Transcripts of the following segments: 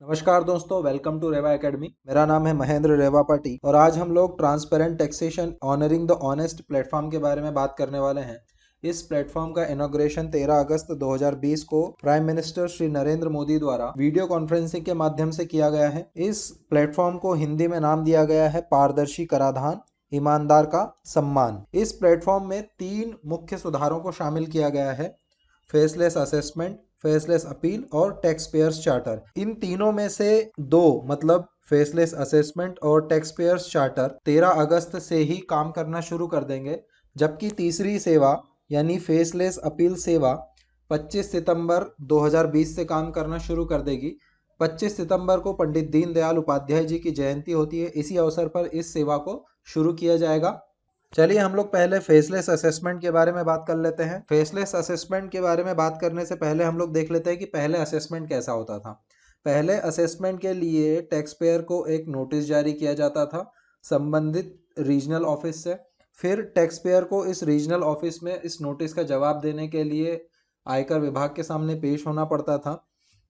नमस्कार दोस्तों, welcome to Rewa academy. मेरा नाम है महेंद्र रेवापाटी और आज हम लोग transparent taxation honouring the honest platform के बारे में बात करने वाले हैं। इस प्लेटफॉर्म का इनॉग्रेशन 13 अगस्त 2020 को प्राइम मिनिस्टर श्री नरेंद्र मोदी द्वारा वीडियो कॉन्फ्रेंसिंग के माध्यम से किया गया है। इस प्लेटफॉर्म को हिंदी में नाम दिया गया है पारदर्शी कराधान, ईमानदार का सम्मान। इस प्लेटफॉर्म में 3 मुख्य सुधारों को शामिल किया गया है: फेसलेस असेसमेंट, फेसलेस अपील और टैक्स पेयर्स चार्टर। इन तीनों में से दो मतलब फेसलेस असेसमेंट और टैक्स पेयर्स चार्टर 13 अगस्त से ही काम करना शुरू कर देंगे, जबकि तीसरी सेवा यानी फेसलेस अपील सेवा 25 सितंबर 2020 से काम करना शुरू कर देगी। 25 सितंबर को पंडित दीनदयाल उपाध्याय जी की जयंती होती है। इसी अवसर पर इस सेवा को शुरू किया जाएगा। चलिए हम लोग पहले फेसलेस असेसमेंट के बारे में बात कर लेते हैं। फेसलेस असेसमेंट के बारे में बात करने से पहले हम लोग देख लेते हैं कि पहले असेसमेंट कैसा होता था। पहले असेसमेंट के लिए टैक्स पेयर को एक नोटिस जारी किया जाता था संबंधित रीजनल ऑफिस से। फिर टैक्स पेयर को इस रीजनल ऑफिस में इस नोटिस का जवाब देने के लिए आयकर विभाग के सामने पेश होना पड़ता था।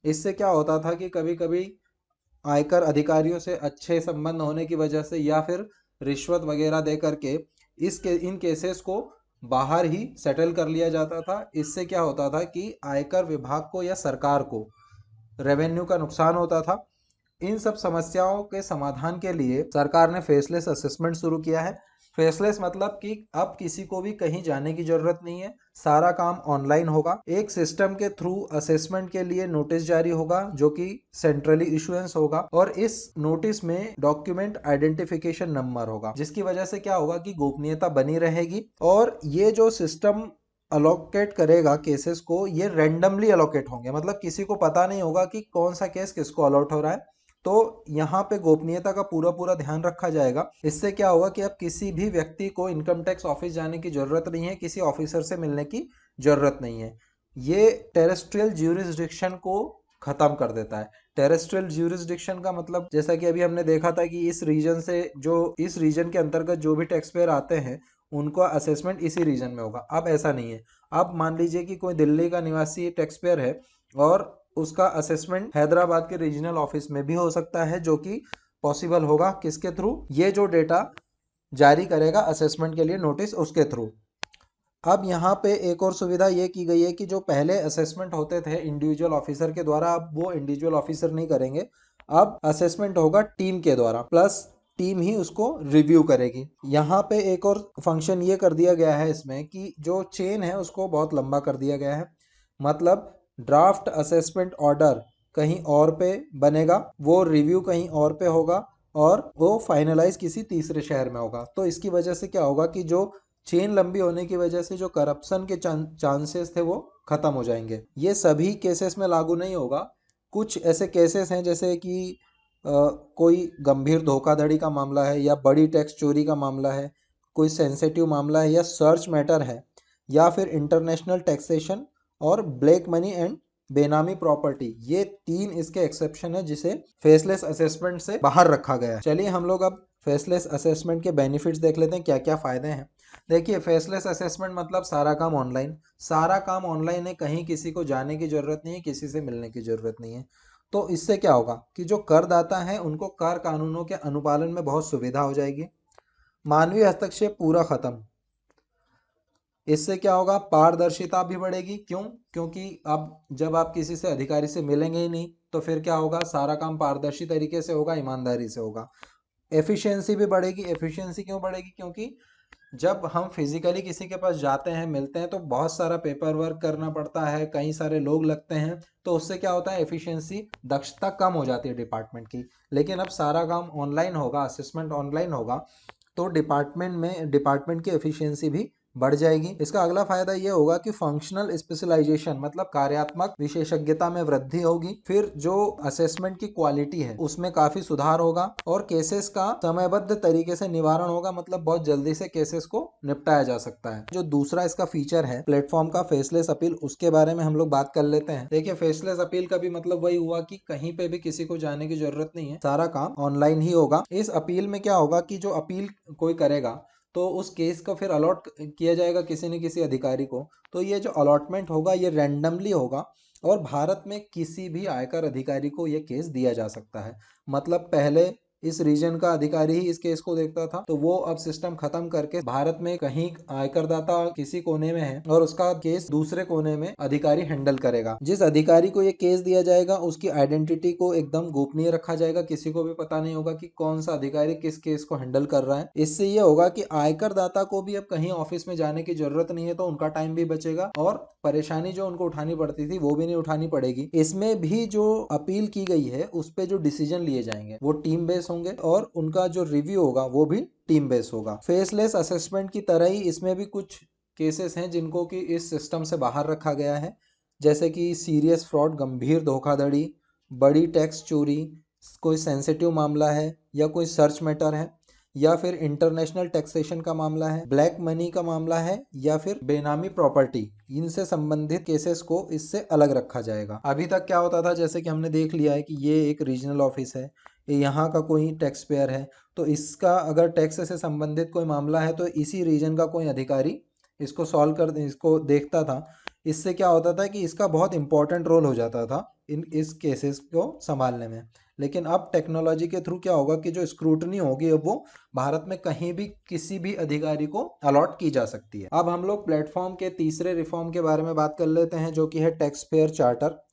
इससे क्या होता था कि कभी कभी आयकर अधिकारियों से अच्छे संबंध होने की वजह से या फिर रिश्वत वगैरह दे करके इन केसेस को बाहर ही सेटल कर लिया जाता था। इससे क्या होता था कि आयकर विभाग को या सरकार को रेवेन्यू का नुकसान होता था। इन सब समस्याओं के समाधान के लिए सरकार ने फेसलेस असेसमेंट शुरू किया है। फेसलेस मतलब कि अब किसी को भी कहीं जाने की जरूरत नहीं है, सारा काम ऑनलाइन होगा। एक सिस्टम के थ्रू असेसमेंट के लिए नोटिस जारी होगा जो कि सेंट्रली इशुएंस होगा और इस नोटिस में डॉक्यूमेंट आइडेंटिफिकेशन नंबर होगा, जिसकी वजह से क्या होगा कि गोपनीयता बनी रहेगी। और ये जो सिस्टम अलोकेट करेगा केसेस को, ये रेंडमली अलोकेट होंगे, मतलब किसी को पता नहीं होगा कि कौन सा केस किसको अलॉट हो रहा है। तो यहाँ पे गोपनीयता का पूरा पूरा ध्यान रखा जाएगा। इससे क्या होगा कि अब किसी भी व्यक्ति को इनकम टैक्स ऑफिस जाने की जरूरत नहीं है, किसी ऑफिसर से मिलने की जरूरत नहीं है। ये टेरेस्ट्रियल ज्यूरिसडिक्शन को खत्म कर देता है। टेरेस्ट्रियल ज्यूरिसडिक्शन का मतलब, जैसा कि अभी हमने देखा था कि इस रीजन से जो इस रीजन के अंतर्गत जो भी टैक्स पेयर आते हैं उनको असेसमेंट इसी रीजन में होगा। अब ऐसा नहीं है। अब मान लीजिए कि कोई दिल्ली का निवासी टैक्स पेयर है और उसका असेसमेंट हैदराबाद के रीजनल ऑफिस में भी हो सकता है, जो कि पॉसिबल होगा किसके थ्रू? ये जो डेटा जारी करेगा असेसमेंट के लिए नोटिस, उसके थ्रू। अब यहाँ पे एक और सुविधा ये की गई है कि जो पहले असेसमेंट होते थे इंडिविजुअल ऑफिसर के द्वारा, अब वो इंडिविजुअल ऑफिसर नहीं करेंगे। अब असेसमेंट होगा टीम के द्वारा, प्लस टीम ही उसको रिव्यू करेगी। यहाँ पे एक और फंक्शन ये कर दिया गया है इसमें कि जो चेन है उसको बहुत लंबा कर दिया गया है। मतलब ड्राफ्ट असेसमेंट ऑर्डर कहीं और पे बनेगा, वो रिव्यू कहीं और पे होगा और वो फाइनलाइज किसी तीसरे शहर में होगा। तो इसकी वजह से क्या होगा कि जो चेन लंबी होने की वजह से जो करप्शन के चांसेस थे वो खत्म हो जाएंगे। ये सभी केसेस में लागू नहीं होगा। कुछ ऐसे केसेस हैं जैसे कि कोई गंभीर धोखाधड़ी का मामला है या बड़ी टैक्स चोरी का मामला है, कोई सेंसिटिव मामला है या सर्च मैटर है, या फिर इंटरनेशनल टैक्सेशन और ब्लैक मनी एंड बेनामी प्रॉपर्टी। ये 3 इसके एक्सेप्शन है जिसे फेसलेस असेसमेंट से बाहर रखा गया है। चलिए हम लोग अब फेसलेस असेसमेंट के बेनिफिट्स देख लेते हैं, क्या क्या फायदे हैं। देखिए, फेसलेस असेसमेंट मतलब सारा काम ऑनलाइन। सारा काम ऑनलाइन है, कहीं किसी को जाने की जरूरत नहीं है, किसी से मिलने की जरूरत नहीं है। तो इससे क्या होगा कि जो करदाता है उनको कर कानूनों के अनुपालन में बहुत सुविधा हो जाएगी। मानवीय हस्तक्षेप पूरा खत्म। इससे क्या होगा, पारदर्शिता भी बढ़ेगी। क्यों? क्योंकि अब जब आप किसी से अधिकारी से मिलेंगे ही नहीं तो फिर क्या होगा, सारा काम पारदर्शी तरीके से होगा, ईमानदारी से होगा। एफिशिएंसी भी बढ़ेगी। एफिशिएंसी क्यों बढ़ेगी? क्योंकि जब हम फिजिकली किसी के पास जाते हैं, मिलते हैं, तो बहुत सारा पेपर वर्क करना पड़ता है, कई सारे लोग लगते हैं, तो उससे क्या होता है, एफिशिएंसी, दक्षता कम हो जाती है डिपार्टमेंट की। लेकिन अब सारा काम ऑनलाइन होगा, असेसमेंट ऑनलाइन होगा, तो डिपार्टमेंट की एफिशिएंसी भी बढ़ जाएगी। इसका अगला फायदा ये होगा कि फंक्शनल स्पेशलाइजेशन मतलब कार्यात्मक विशेषज्ञता में वृद्धि होगी। फिर जो असेसमेंट की क्वालिटी है उसमें काफी सुधार होगा और केसेस का समयबद्ध तरीके से निवारण होगा, मतलब बहुत जल्दी से केसेस को निपटाया जा सकता है। जो दूसरा इसका फीचर है प्लेटफॉर्म का, फेसलेस अपील, उसके बारे में हम लोग बात कर लेते हैं। देखिए, फेसलेस अपील का भी मतलब वही हुआ कि कहीं पे भी किसी को जाने की जरूरत नहीं है, सारा काम ऑनलाइन ही होगा। इस अपील में क्या होगा कि जो अपील कोई करेगा तो उस केस को फिर अलॉट किया जाएगा किसी न किसी अधिकारी को। तो ये जो अलॉटमेंट होगा ये रैंडमली होगा और भारत में किसी भी आयकर अधिकारी को यह केस दिया जा सकता है। मतलब पहले इस रीजन का अधिकारी ही इस केस को देखता था, तो वो अब सिस्टम खत्म करके भारत में कहीं आयकरदाता किसी कोने में है और उसका केस दूसरे कोने में अधिकारी हैंडल करेगा। जिस अधिकारी को ये केस दिया जाएगा उसकी आइडेंटिटी को एकदम गोपनीय रखा जाएगा, किसी को भी पता नहीं होगा कि कौन सा अधिकारी किस केस को हैंडल कर रहा है। इससे ये होगा कि आयकरदाता को भी अब कहीं ऑफिस में जाने की जरूरत नहीं है, तो उनका टाइम भी बचेगा और परेशानी जो उनको उठानी पड़ती थी वो भी नहीं उठानी पड़ेगी। इसमें भी जो अपील की गई है उस पे जो डिसीजन लिए जाएंगे वो टीम बेस होंगे और उनका जो रिव्यू होगा वो भी टीम बेस होगा। फेसलेस असेसमेंट की तरह ही इसमें भी कुछ केसेस हैं जिनको कि इस सिस्टम से बाहर रखा गया है, जैसे कि सीरियस फ्रॉड, गंभीर धोखाधड़ी, बड़ी टैक्स चोरी, कोई सेंसिटिव मामला है या कोई सर्च मैटर है, या फिर इंटरनेशनल टैक्सेशन का मामला है, ब्लैक मनी का मामला है, या फिर बेनामी प्रॉपर्टी, इनसे संबंधित केसेस को इससे अलग रखा जाएगा। अभी तक क्या होता था, जैसे कि हमने देख लिया है कि ये एक रीजनल ऑफिस है, ये यहाँ का कोई टैक्स पेयर है, तो इसका अगर टैक्स से संबंधित कोई मामला है तो इसी रीजन का कोई अधिकारी इसको सॉल्व कर इसको देखता था। इससे क्या होता था कि इसका बहुत इंपॉर्टेंट रोल हो जाता था इस केसेस को संभालने में। लेकिन अब टेक्नोलॉजी के थ्रू क्या होगा कि जो स्क्रूटनी होगी अब वो भारत में कहीं भी किसी भी अधिकारी को अलॉट की जा सकती है। अब हम लोग प्लेटफॉर्म के तीसरे रिफॉर्म के बारे में बात कर लेते हैं, जो कि है टैक्स पेयर चार्टर।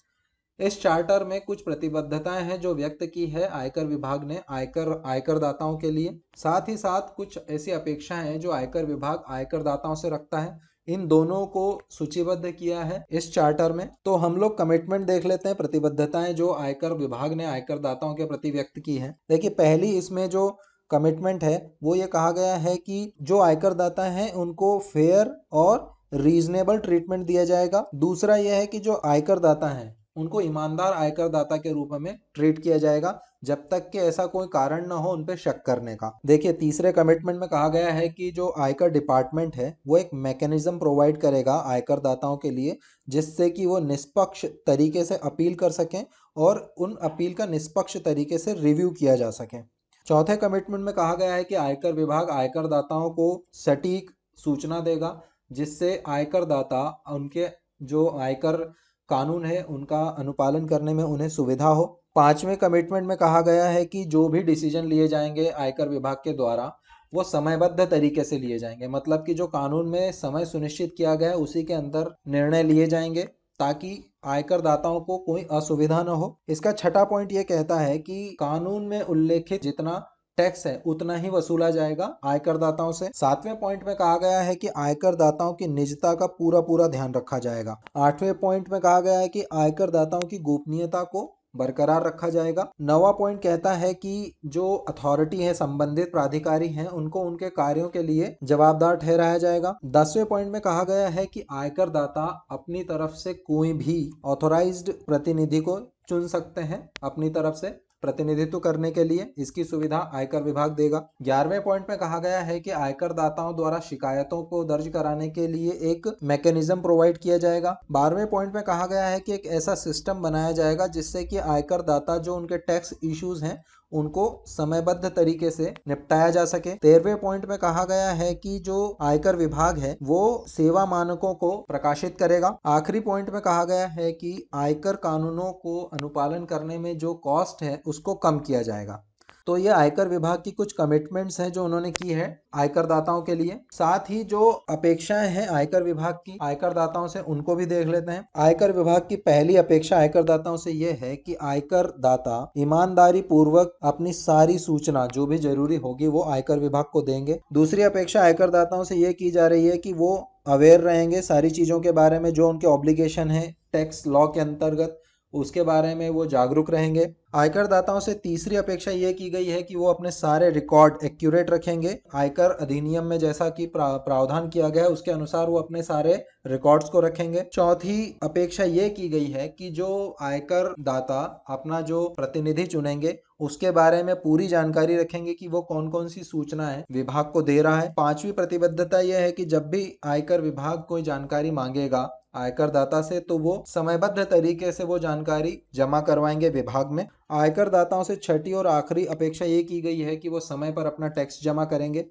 इस चार्टर में कुछ प्रतिबद्धताएं हैं जो व्यक्त की है आयकर विभाग ने आयकर दाताओं के लिए। साथ ही साथ कुछ ऐसी अपेक्षाएं हैं जो आयकर विभाग आयकर दाताओं से रखता है। इन दोनों को सूचीबद्ध किया है इस चार्टर में। तो हम लोग कमिटमेंट देख लेते हैं, प्रतिबद्धताएं जो आयकर विभाग ने आयकर दाताओं के प्रति व्यक्त की है। देखिए, पहली इसमें जो कमिटमेंट है वो ये कहा गया है कि जो आयकर दाता हैं उनको फेयर और रीजनेबल ट्रीटमेंट दिया जाएगा। दूसरा यह है कि जो आयकर दाता हैं उनको ईमानदार आयकर दाता के रूप में ट्रीट किया जाएगा जब तक कि ऐसा कोई कारण ना हो उन पे शक करने का। देखिए, तीसरे कमिटमेंट में कहा गया है कि जो आयकर डिपार्टमेंट है वो एक मैकेनिज्म प्रोवाइड करेगा आयकर दाताओं के लिए, जिससे कि वो निष्पक्ष तरीके से अपील कर सकें और उन अपील का निष्पक्ष तरीके से रिव्यू किया जा सके। चौथे कमिटमेंट में कहा गया है कि आयकर विभाग आयकर दाताओं को सटीक सूचना देगा, जिससे आयकर दाता उनके जो आयकर कानून है उनका अनुपालन करने में उन्हें सुविधा हो। पांचवें कमिटमेंट में कहा गया है कि जो भी डिसीजन लिए जाएंगे आयकर विभाग के द्वारा वो समयबद्ध तरीके से लिए जाएंगे। मतलब कि जो कानून में समय सुनिश्चित किया गया है उसी के अंदर निर्णय लिए जाएंगे, ताकि आयकर दाताओं को कोई असुविधा न हो। इसका छठा पॉइंट ये कहता है कि कानून में उल्लेखित जितना टैक्स है उतना ही वसूला जाएगा आयकर दाताओं से। सातवें पॉइंट में कहा गया है कि आयकर दाताओं की निजता का पूरा पूरा ध्यान रखा जाएगा। आठवें पॉइंट में कहा गया है कि आयकर दाताओं की गोपनीयता को बरकरार रखा जाएगा। नवा पॉइंट कहता है कि जो अथॉरिटी है, संबंधित प्राधिकारी हैं, उनको उनके कार्यों के लिए जवाबदार ठहराया जाएगा। 10वें पॉइंट में कहा गया है कि आयकर दाता अपनी तरफ से कोई भी ऑथोराइज्ड प्रतिनिधि को चुन सकते हैं अपनी तरफ से प्रतिनिधित्व करने के लिए। इसकी सुविधा आयकर विभाग देगा। 11वें पॉइंट में कहा गया है कि आयकर दाताओं द्वारा शिकायतों को दर्ज कराने के लिए एक मैकेनिज्म प्रोवाइड किया जाएगा। 12वें पॉइंट में कहा गया है कि एक ऐसा सिस्टम बनाया जाएगा जिससे कि आयकर दाता जो उनके टैक्स इश्यूज हैं उनको समयबद्ध तरीके से निपटाया जा सके। 13वें पॉइंट में कहा गया है कि जो आयकर विभाग है वो सेवा मानकों को प्रकाशित करेगा। आखिरी पॉइंट में कहा गया है कि आयकर कानूनों को अनुपालन करने में जो कॉस्ट है उसको कम किया जाएगा। तो ये आयकर विभाग की कुछ कमिटमेंट्स हैं जो उन्होंने की है आयकर दाताओं के लिए। साथ ही जो अपेक्षाएं हैं आयकर विभाग की आयकर दाताओं से उनको भी देख लेते हैं। आयकर विभाग की पहली अपेक्षा आयकर दाताओं से ये है कि आयकर दाता ईमानदारी पूर्वक अपनी सारी सूचना जो भी जरूरी होगी वो आयकर विभाग को देंगे। दूसरी अपेक्षा आयकर दाताओं से ये की जा रही है कि वो अवेयर रहेंगे सारी चीजों के बारे में, जो उनके ऑब्लिगेशन है टैक्स लॉ के अंतर्गत उसके बारे में वो जागरूक रहेंगे। आयकर दाताओं से तीसरी अपेक्षा ये की गई है कि वो अपने सारे रिकॉर्ड एक्यूरेट रखेंगे। आयकर अधिनियम में जैसा कि प्रावधान किया गया है उसके अनुसार वो अपने सारे रिकॉर्ड्स को रखेंगे। चौथी अपेक्षा ये की गई है कि जो आयकर दाता अपना जो प्रतिनिधि चुनेंगे उसके बारे में पूरी जानकारी रखेंगे कि वो कौन कौन सी सूचनाएं विभाग को दे रहा है। पांचवी प्रतिबद्धता यह है कि जब भी आयकर विभाग कोई जानकारी मांगेगा आयकर दाता से तो वो समयबद्ध तरीके से वो जानकारी जमा करवाएंगे विभाग में। आयकर दाताओं से छठी और आखिरी अपेक्षा ये की गई है कि वो समय पर अपना टैक्स जमा करेंगे।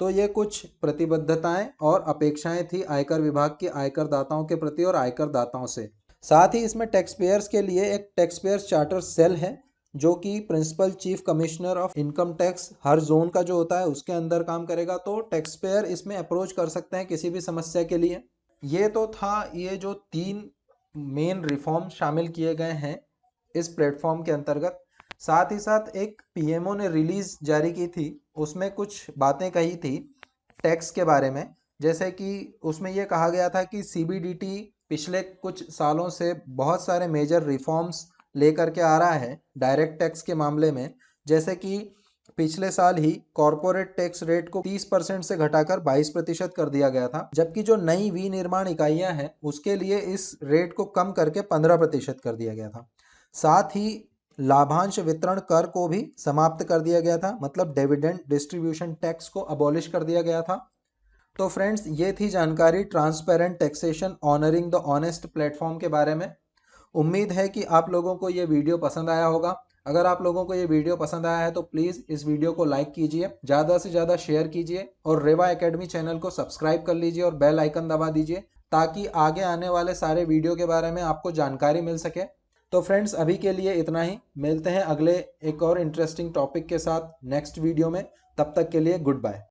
तो ये कुछ प्रतिबद्धताएं और अपेक्षाएं थी आयकर विभाग की आयकर दाताओं के प्रति और आयकर दाताओं से। साथ ही इसमें टैक्स पेयर्स के लिए एक टैक्स पेयर्स चार्टर सेल है, जो कि principal chief commissioner of income tax हर जोन का जो होता है उसके अंदर काम करेगा। तो टैक्स पेयर इसमें अप्रोच कर सकते हैं किसी भी समस्या के लिए। ये तो था, ये जो 3 मेन रिफॉर्म शामिल किए गए हैं इस प्लेटफॉर्म के अंतर्गत। साथ ही साथ एक पीएमओ ने रिलीज जारी की थी, उसमें कुछ बातें कही थी टैक्स के बारे में। जैसे कि उसमें यह कहा गया था कि सीबीडीटी पिछले कुछ सालों से बहुत सारे मेजर रिफॉर्म्स लेकर के आ रहा है डायरेक्ट टैक्स के मामले में। जैसे कि पिछले साल ही कॉरपोरेट टैक्स रेट को 30% से घटाकर 22% कर दिया गया था, जबकि जो नई विनिर्माण इकाइयां हैं उसके लिए इस रेट को कम करके 15% कर दिया गया था। साथ ही लाभांश वितरण कर को भी समाप्त कर दिया गया था, मतलब डिविडेंड डिस्ट्रीब्यूशन टैक्स को अबॉलिश कर दिया गया था। तो फ्रेंड्स, ये थी जानकारी transparent taxation honouring the honest platform के बारे में। उम्मीद है कि आप लोगों को ये वीडियो पसंद आया होगा। अगर आप लोगों को ये वीडियो पसंद आया है तो प्लीज़ इस वीडियो को लाइक कीजिए, ज़्यादा से ज़्यादा शेयर कीजिए और रेवा एकेडमी चैनल को सब्सक्राइब कर लीजिए और बेल आइकन दबा दीजिए, ताकि आगे आने वाले सारे वीडियो के बारे में आपको जानकारी मिल सके। तो फ्रेंड्स, अभी के लिए इतना ही। मिलते हैं अगले एक और इंटरेस्टिंग टॉपिक के साथ नेक्स्ट वीडियो में। तब तक के लिए गुड बाय।